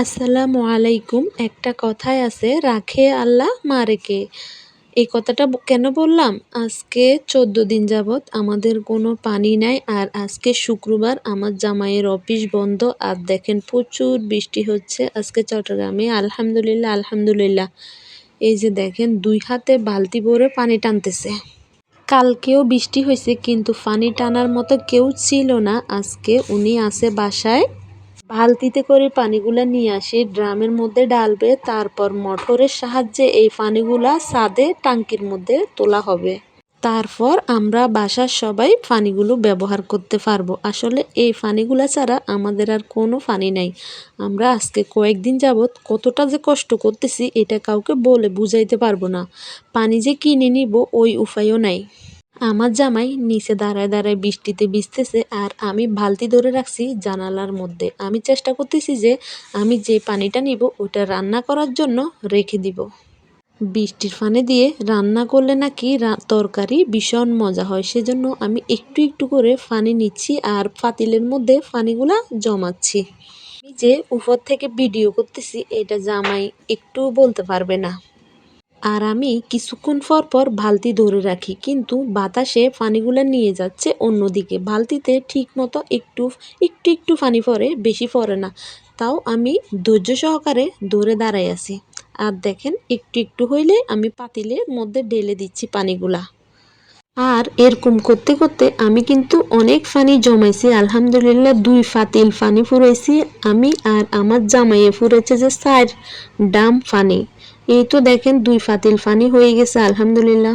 আসসালামু আলাইকুম। একটা কথায় আছে, রাখে আল্লাহ মারে কে। এই কথাটা কেন বললাম? আজকে ১৪ দিন যাবৎ আমাদের কোনো পানি নাই। আর আজকে শুক্রবার, আমার জামাইয়ের অফিস বন্ধ। আর দেখেন প্রচুর বৃষ্টি হচ্ছে আজকে চট্টগ্রামে। আলহামদুলিল্লাহ, আলহামদুলিল্লাহ। এই যে দেখেন ২ হাতে বালতি ভরে পানি টানতেছে। কালকেও বৃষ্টি হয়েছে কিন্তু পানি টানার মতো কেউ ছিল না। আজকে উনি আছে বাসায়, বালতিতে করে পানিগুলা নিয়ে আসি, ড্রামের মধ্যে ঢালবে, তারপর মোটরের সাহায্যে এই পানিগুলা ছাদে টাঙ্কির মধ্যে তোলা হবে। তারপর আমরা বাসার সবাই পানিগুলো ব্যবহার করতে পারবো। আসলে এই পানিগুলা ছাড়া আমাদের আর কোনো পানি নাই। আমরা আজকে কয়েকদিন যাবৎ কতটা যে কষ্ট করতেছি এটা কাউকে বলে বুঝাইতে পারবো না। পানি যে কিনে নিব ওই উপায়ও নাই। আমার জামাই নিচে দাঁড়ায় দাঁড়ায় বৃষ্টিতে ভিজতেছে আর আমি বালতি ধরে রাখছি জানালার মধ্যে। আমি চেষ্টা করতেছি যে আমি যে পানিটা নিব ওটা রান্না করার জন্য রেখে দিব। বৃষ্টির পানি দিয়ে রান্না করলে নাকি তরকারি ভীষণ মজা হয়, সেজন্য আমি একটু একটু করে পানি নিচ্ছি আর পাতিলের মধ্যে পানিগুলা জমাচ্ছি। আমি যে উপর থেকে ভিডিও করতেছি এটা জামাই একটু বলতে পারবে না। আর আমি কিছুক্ষণ পর পর বালতি ধরে রাখি, কিন্তু বাতাসে পানিগুলা নিয়ে যাচ্ছে অন্যদিকে। বালতিতে ঠিক মতো একটু একটু একটু পানি পড়ে, বেশি পড়ে না। তাও আমি ধৈর্য সহকারে ধরে দাঁড়াই আছি। আর দেখেন একটু একটু হইলে আমি পাতিলের মধ্যে ঢেলে দিচ্ছি পানিগুলা। আর এরকম করতে করতে আমি কিন্তু অনেক পানি জমাইছি। আলহামদুলিল্লাহ ২ পাতিল পানি ফুরাইছি আমি, আর আমার জামাইয়ে ফুরাইছে যে ৪ ড্রাম পানি। এই তো দেখেন ২ পাতিল পানি হয়ে গেছে আলহামদুলিল্লাহ।